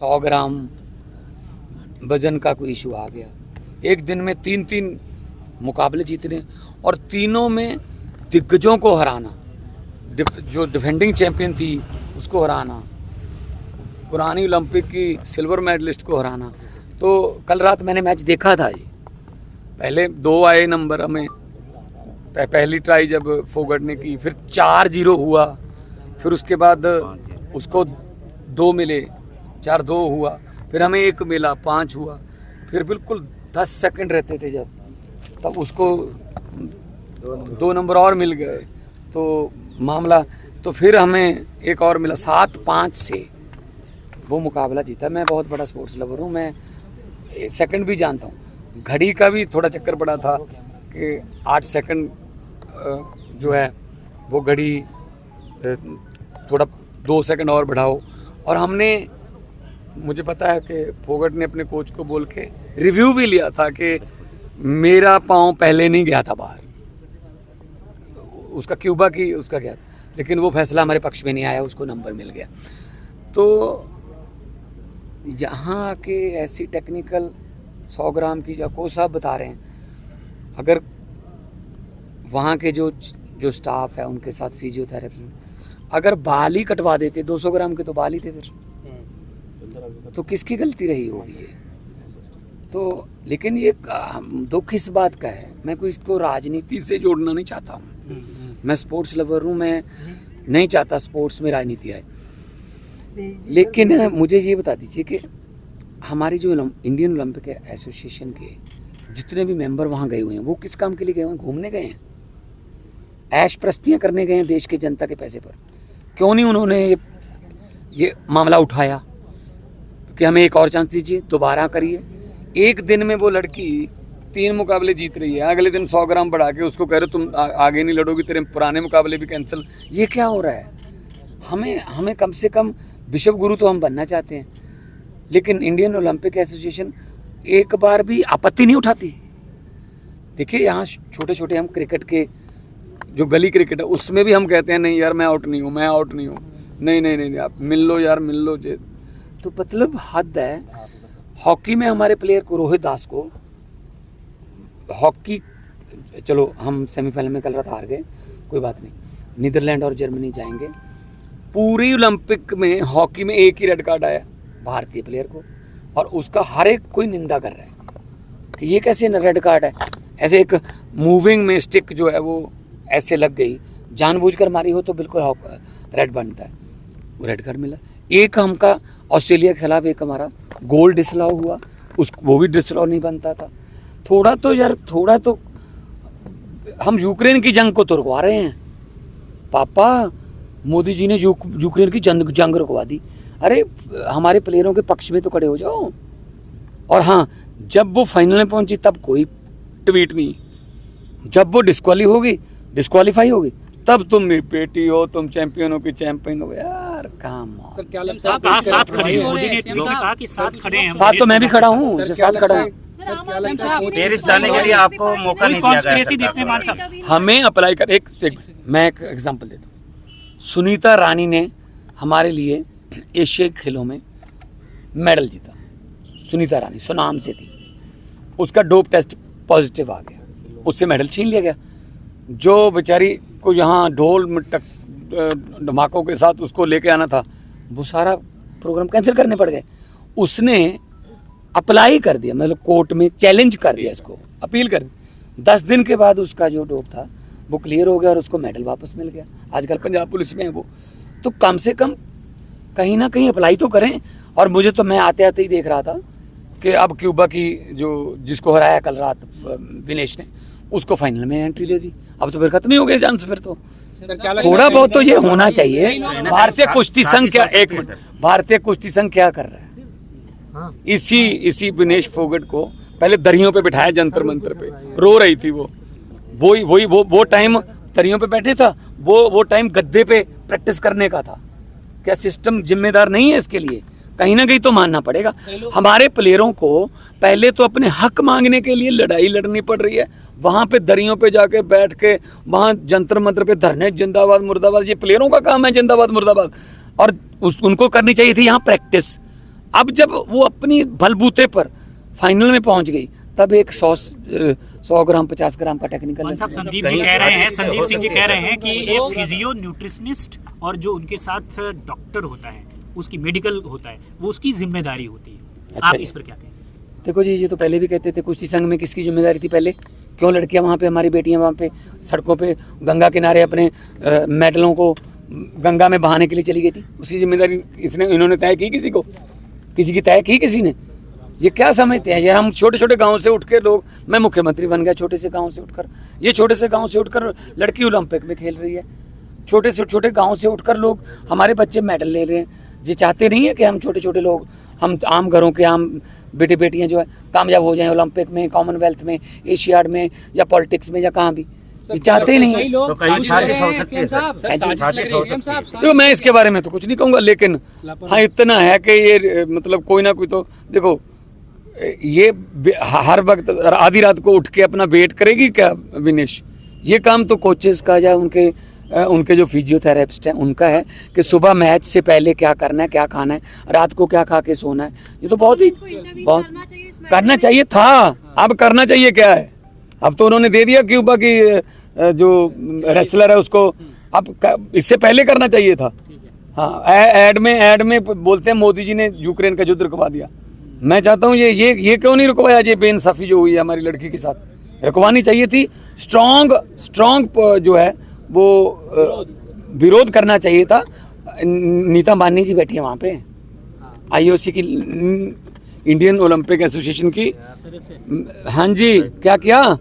100 ग्राम वजन का कोई इशू आ गया। एक दिन में 3-3 मुकाबले जीतने और तीनों में दिग्गजों को हराना, जो डिफेंडिंग चैंपियन थी उसको हराना, पुरानी ओलंपिक की सिल्वर मेडलिस्ट को हराना। तो कल रात मैंने मैच देखा था जी। पहले 2 आए नंबर हमें, पहली ट्राई जब फोगट ने की, फिर 4-0 हुआ, फिर उसके बाद उसको 2 मिले, 4-2 हुआ, फिर हमें 1 मिला, 5 हुआ, फिर बिल्कुल 10 सेकंड रहते थे जब, तब उसको 2 नंबर और मिल गए तो मामला, तो फिर हमें 1 और मिला, 7-5 से वो मुकाबला जीता। मैं बहुत बड़ा स्पोर्ट्स लवर हूँ, मैं सेकंड भी जानता हूँ। घड़ी का भी थोड़ा चक्कर पड़ा था कि 8 सेकंड जो है वो घड़ी थोड़ा 2 सेकंड और बढ़ाओ, और हमने, मुझे पता है कि फोगट ने अपने कोच को बोल के रिव्यू भी लिया था कि मेरा पाँव पहले नहीं गया था बाहर, उसका क्यूबा की उसका गया था, लेकिन वो फैसला हमारे पक्ष में नहीं आया, उसको नंबर मिल गया। तो यहाँ के ऐसी टेक्निकल 100 ग्राम की जो कोच साहब बता रहे हैं, अगर वहाँ के जो स्टाफ है उनके साथ फिजियोथेरेपी, अगर बाल ही कटवा देते, 200 ग्राम के तो बाल ही थे फिर, तो किसकी गलती रही होगी ये? तो लेकिन ये दुख इस बात का है, मैं कोई इसको राजनीति से जोड़ना नहीं चाहता हूँ, मैं स्पोर्ट्स लवर हूँ, मैं नहीं चाहता स्पोर्ट्स में राजनीति आए, लेकिन मुझे ये बता दीजिए कि हमारी जो इंडियन ओलंपिक एसोसिएशन के जितने भी मेंबर वहाँ गए हुए हैं, वो किस काम के लिए गए हुए हैं? घूमने गए हैं, ऐश प्रस्तियाँ करने गए हैं देश के जनता के पैसे पर। क्यों नहीं उन्होंने ये मामला उठाया कि हमें एक और चांस दीजिए, दोबारा करिए। एक दिन में वो लड़की 3 मुकाबले जीत रही है, अगले दिन 100 ग्राम बढ़ा के उसको कह रहे हो तुम आगे नहीं लड़ोगी, तेरे पुराने मुकाबले भी कैंसिल। ये क्या हो रहा है? हमें कम से कम विश्व गुरु तो हम बनना चाहते हैं, लेकिन इंडियन ओलंपिक एसोसिएशन एक बार भी आपत्ति नहीं उठाती। देखिए यहाँ छोटे छोटे हम क्रिकेट के जो गली क्रिकेट है उसमें भी हम कहते हैं नहीं यार मैं आउट नहीं हूँ, मैं आउट नहीं हूँ, नहीं आप मिल लो यार, मिल लो। तो मतलब हद है। हॉकी में हमारे प्लेयर को, रोहित दास को, हॉकी, चलो हम सेमीफाइनल में कल रात हार गए, कोई बात नहीं, नीदरलैंड और जर्मनी जाएंगे। पूरी ओलंपिक में हॉकी में एक ही रेड कार्ड आया भारतीय प्लेयर को, और उसका हर एक कोई निंदा कर रहा है कि ये कैसे रेड कार्ड है। ऐसे एक मूविंग में स्टिक जो है वो ऐसे लग गई, जानबूझकर मारी हो तो बिल्कुल रेड बनता है, वो रेड कार्ड मिला। एक हमका ऑस्ट्रेलिया के खिलाफ एक हमारा गोल डिसअलाउ हुआ, वो भी डिसअलाउ नहीं बनता था। थोड़ा तो हम यूक्रेन की जंग को तो रुकवा रहे हैं पापा। मोदी जी ने यूक्रेन की जंग रुकवा दी। अरे हमारे प्लेयरों के पक्ष में तो खड़े हो जाओ। और हाँ, जब वो फाइनल में पहुंची तब कोई ट्वीट नहीं, जब वो डिस्क्वालीफाई होगी तब तुम बेटी हो, तुम चैंपियन हो कि चैंपियन हो। यार काम सर क्या लगता है साथ खड़े हैं? मोदी ने कहा कि साथ खड़े हैं, साथ तो मैं भी खड़ा हूँ, साथ खड़ा हूँ। पेरिस जाने के लिए आपको मौका नहीं दिया गया। हमें अप्लाई कर, मैं एक एग्जांपल देता हूँ। सुनीता रानी ने हमारे लिए एशियाई खेलों में मेडल जीता। सुनीता रानी सुनाम से थी, उसका डोप टेस्ट पॉजिटिव आ गया, उससे मेडल छीन लिया गया। जो बेचारी को यहाँ ढोल धमाकों के साथ उसको लेके आना था, वो सारा प्रोग्राम कैंसिल करने पड़ गए। उसने अप्लाई कर दिया, मतलब कोर्ट में चैलेंज कर दिया, इसको अपील कर दी। 10 दिन के बाद उसका जो डोप था वो क्लियर हो गया और उसको मेडल वापस मिल गया। आजकल पंजाब पुलिस में है वो। तो कम से कम कहीं ना कहीं अप्लाई तो करें। और मुझे तो, मैं आते आते ही देख रहा था कि अब क्यूबा की जिसको हराया कल रात विनेश ने, उसको फाइनल में एंट्री दे दी। अब तो फिर खत्म ही हो गए चांस। फिर तो थोड़ा बहुत तो ये होना चाहिए। भारतीय कुश्ती संघ क्या, एक मिनट, भारतीय कुश्ती संघ क्या कर रहा है? इसी विनेश फोगट को पहले दरियों पे बिठाया जंतर मंतर पे, रो रही थी वो टाइम दरियों पे बैठे था, वो टाइम गद्दे पे प्रैक्टिस करने का था। क्या सिस्टम जिम्मेदार नहीं है इसके लिए? कहीं ना कहीं तो मानना पड़ेगा। हमारे प्लेयरों को पहले तो अपने हक मांगने के लिए लड़ाई लड़नी पड़ रही है, वहां पे दरियों पे जाके बैठ के वहां जंतर मंतर पे धरने, जिंदाबाद मुर्दाबाद। ये प्लेयरों का काम है जिंदाबाद मुर्दाबाद, और उनको करनी चाहिए थी यहाँ प्रैक्टिस। अब जब वो अपनी बलबूते पर फाइनल में पहुंच गई, तब एक 100 ग्राम 50 ग्राम का टेक्निकल। संदीप जी कह रहे हैं, संदीप सिंह जी कह रहे हैं कि एक फिजियो न्यूट्रिशनिस्ट और जो उनके साथ डॉक्टर होता है, उसकी मेडिकल होता है, वो उसकी जिम्मेदारी होती है। अच्छा, आप इस पर क्या कहें? देखो जी, ये तो पहले भी कहते थे, कुश्ती संघ में किसकी जिम्मेदारी थी पहले? क्यों लड़कियां वहाँ पे, हमारी बेटियां वहाँ पे सड़कों पे गंगा किनारे अपने मेडलों को गंगा में बहाने के लिए चली गई थी? उसकी जिम्मेदारी इन्होंने तय की? किसी की तय की किसी ने? ये क्या समझते हैं यार, हम छोटे छोटे गांव से उठ के लोग, मैं मुख्यमंत्री बन गया छोटे से गांव से उठकर, ये छोटे से गांव से उठकर लड़की ओलंपिक में खेल रही है, छोटे से छोटे गांव से उठकर लोग, हमारे बच्चे मेडल ले रहे हैं। ये चाहते नहीं है कि हम छोटे छोटे लोग, हम आम घरों के आम बेटे बेटियां जो है कामयाब हो जाएं ओलंपिक में, कॉमनवेल्थ में, एशियाड में, या पॉलिटिक्स में, या कहाँ भी। ये चाहते ही नहीं है। तो कहीं साजिश हो सकती है साजिश हो सकती है। तो मैं इसके बारे में तो कुछ नहीं कहूँगा, लेकिन हाँ इतना है कि ये मतलब कोई ना कोई तो, देखो ये हर वक्त आधी रात को उठ के अपना वेट करेगी क्या विनेश? ये काम तो कोचेस का या उनके जो फिजियोथेरेपिस्ट हैं उनका है कि सुबह मैच से पहले क्या करना है, क्या खाना है, रात को क्या खा के सोना है। ये तो बहुत करना चाहिए था। अब करना चाहिए क्या है? अब तो उन्होंने दे दिया क्यूबा की जो रेसलर है उसको, अब इससे पहले करना चाहिए था। हाँ, एड में बोलते हैं मोदी जी ने यूक्रेन का युद्ध रुकवा दिया। मैं चाहता हूँ ये क्यों नहीं रुकवाया? ये बेइंसाफी जो हुई है हमारी लड़की के साथ, रुकवानी चाहिए थी। स्ट्रॉन्ग जो है वो विरोध करना चाहिए था। नीता मानी जी बैठी है वहाँ पे, IOC की, इंडियन ओलंपिक एसोसिएशन की। हाँ जी, क्या किया?